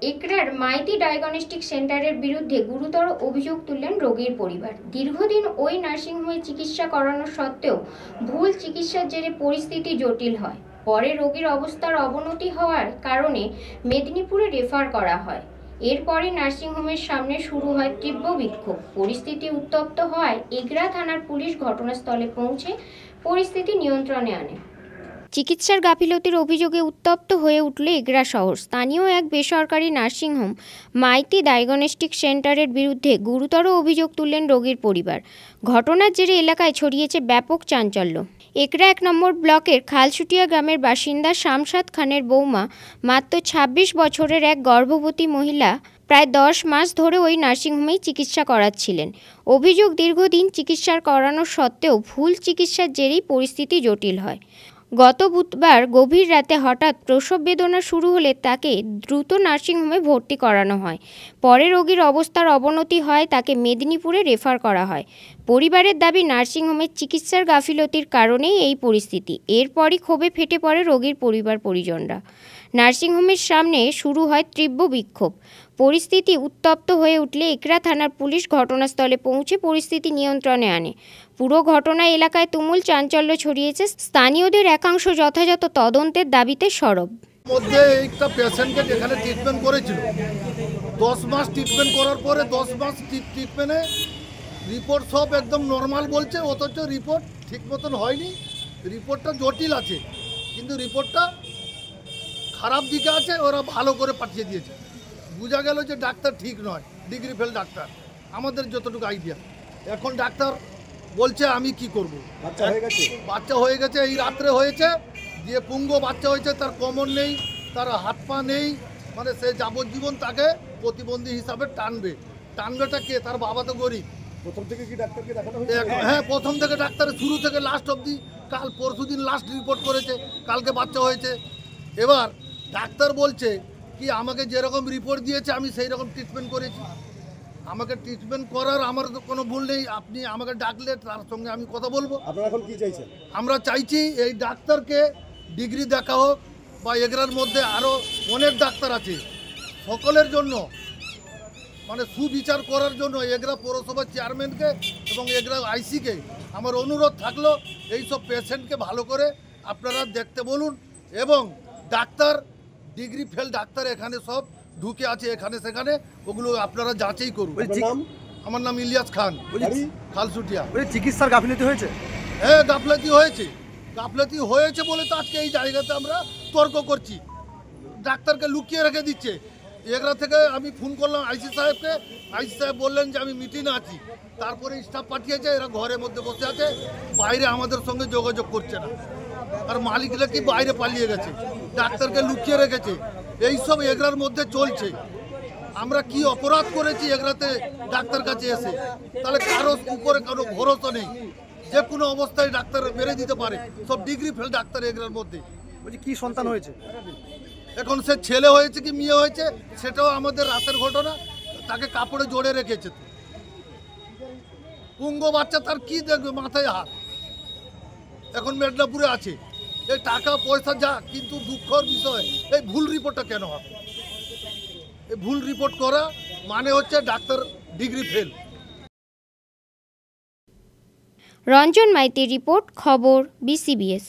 একরার Maiti diagnostic সেন্টারের বিরুদ্ধে গুরুতর অভিযোগ তুললেন রোগীর পরিবার। দীর্ঘদিন ওই নার্সিংহোমে চিকিৎসা করানো সত্ত্বেও ভুল চিকিৎসার জেরে পরিস্থিতি জটিল হয়। পরে রোগীর অবস্থার অবনতি হওয়ার কারণে মেদিনীপুরে রেফার করা হয়। এরপরে নার্সিংহোমের সামনে শুরু হয় তীব্র বিক্ষোভ। পরিস্থিতি উত্তপ্ত হওয়ায় এগরা থানার পুলিশ ঘটনাস্থলে পৌঁছে পরিস্থিতি নিয়ন্ত্রণে আনে। চিকিৎসার গাফিলতির অভিযোগে উত্তপ্ত হয়ে উঠল এগরা শহর। স্থানীয় এক বেসরকারি নার্সিংহোম মাইতি ডায়াগনস্টিক সেন্টারের বিরুদ্ধে গুরুতর অভিযোগ তুললেন রোগীর পরিবার। ঘটনার জেরে এলাকায় ছড়িয়েছে ব্যাপক চাঞ্চল্য। একরা 1 নম্বর ব্লকের খালসুটিয়া গ্রামের বাসিন্দা শামসাদ খানের বৌমা মাত্র 26 বছরের এক গর্ভবতী মহিলা প্রায় 10 মাস ধরে ওই নার্সিংহোমেই চিকিৎসা করাচ্ছিলেন। অভিযোগ, দীর্ঘদিন চিকিৎসা করানো সত্ত্বেও ভুল চিকিৎসার জেরেই পরিস্থিতি জটিল হয়। গত বুধবার গভীর রাতে হঠাৎ প্রসব বেদনা শুরু হলে তাকে দ্রুত নার্সিংহোমে ভর্তি করানো হয়। পরে রোগীর অবস্থার অবনতি হয়, তাকে মেদিনীপুরে রেফার করা হয়। পরিবারের দাবি, নার্সিংহোমের চিকিৎসার গাফিলতির কারণেই এই পরিস্থিতি। এরপরই ক্ষোভে ফেটে পড়ে রোগীর পরিজনরা। নার্সিংহোমের সামনে শুরু হয় তীব্র বিক্ষোভ। পরিস্থিতি উত্তপ্ত হয়ে উঠলে একরা থানার পুলিশ ঘটনাস্থলে পৌঁছে পরিস্থিতি নিয়ন্ত্রণে আনে। পুরো ঘটনা এলাকায় তুমুল চাঞ্চল্য ছড়িয়েছে। স্থানীয়দের একাংশ যথাযথ তদন্তের দাবিতে সরব। মধ্যে একটা পেশেন্টকে যেখানে ট্রিটমেন্ট করেছিল, 10 মাস ট্রিটমেন্ট করার পরে 10 মাস ট্রিটমেন্টে রিপোর্ট সব একদম নর্মাল বলছে, অথচ রিপোর্ট ঠিক মতন হয়নি। রিপোর্টটা জটিল আছে, কিন্তু রিপোর্টটা খারাপ দিকে আছে, ওরা ভালো করে পাঠিয়ে দিয়েছে। বোঝা গেল যে ডাক্তার ঠিক নয়, ডিগ্রি ফেল ডাক্তার, আমাদের যতটুকু আইডিয়া। এখন ডাক্তার বলছে আমি কি করব, বাচ্চা হয়ে গেছে, এই রাত্রে হয়েছে, যে পুঙ্গ বাচ্চা হয়েছে, তার কমর নেই, তার হাত পা নেই, মানে সে যাবজ্জীবন তাকে প্রতিবন্ধী হিসাবে টানবেটা কে? তার বাবা তো গরিব। প্রথম থেকে কি ডাক্তারকে দেখানো হয়েছে? হ্যাঁ, প্রথম থেকে ডাক্তারের শুরু থেকে লাস্ট অবধি, কাল পরশুদিন লাস্ট রিপোর্ট করেছে, কালকে বাচ্চা হয়েছে। এবার ডাক্তার বলছে কি আমাকে যেরকম রিপোর্ট দিয়েছে আমি সেই রকম ট্রিটমেন্ট করেছি। আমাকে ট্রিটমেন্ট করার আমার তো কোনো ভুল নেই। আপনি আমাকে ডাকলে তার সঙ্গে আমি কথা বলবো। আপনারা এখন কি চাইছেন? আমরা চাইছি এই ডাক্তারকে ডিগ্রি দেখা হোক, বা এগরার মধ্যে আরও অনেক ডাক্তার আছে, সকলের জন্য মানে সুবিচার করার জন্য এগরা পৌরসভার চেয়ারম্যানকে এবং এগরা আইসিকে আমার অনুরোধ থাকলো, এইসব পেশেন্টকে ভালো করে আপনারা দেখতে বলুন। এবং ডাক্তার ডিগ্রি ফেল ডাক্তার এখানে সব ঢুকে আছে, এখানে সেখানে, ওগুলো আপনারা যাচাই করুন। আমার নাম ইলিয়াস খান, খালসুটিয়া। চিকিৎসার গাফিলতি হয়েছে? হ্যাঁ, গাফলতি হয়েছে বলে তো আজকে এই জায়গাতে আমরা তর্ক করছি। ডাক্তারকে লুকিয়ে রেখে দিচ্ছে। এগরা থেকে আমি ফোন করলাম আইসি সাহেবকে, আইসি সাহেব বললেন যে আমি মিটিংয়ে আছি। তারপরে স্টাফ পাঠিয়েছে, এরা ঘরের মধ্যে বসে আছে, বাইরে আমাদের সঙ্গে যোগাযোগ করছে না। আর মালিকরা কি বাইরে পালিয়ে গেছে, ডাক্তারকে লুকিয়ে রেখেছে। এইসব এগরার মধ্যে চলছে। আমরা কি অপরাধ করেছি এগরাতে ডাক্তার কাছে এসে? তাহলে কারো উপরে কারো ভরসা নেই, যে কোনো অবস্থায় ডাক্তার মেরে দিতে পারে। সব ডিগ্রি ফেল ডাক্তার এগরার মধ্যে। বলছি কি সন্তান হয়েছে? এখন সে ছেলে হয়েছে কি মেয়ে হয়েছে সেটাও আমাদের রাতের ঘটনা। তাকে কাপড়ে জড়ে রেখেছে, তো পুঙ্গ বাচ্চা, তার কি দেখবে, মাথায় হাত। এখন মেদিনীপুরে আছে। এই টাকা পয়সা যা, কিন্তু দুঃখের বিষয় এই ভুল রিপোর্টটা কেন হবে? এই ভুল রিপোর্ট করা মানে হচ্ছে ডাক্তার ডিগ্রি ফেল। রঞ্জন মাইতির রিপোর্ট, খবর BCBS।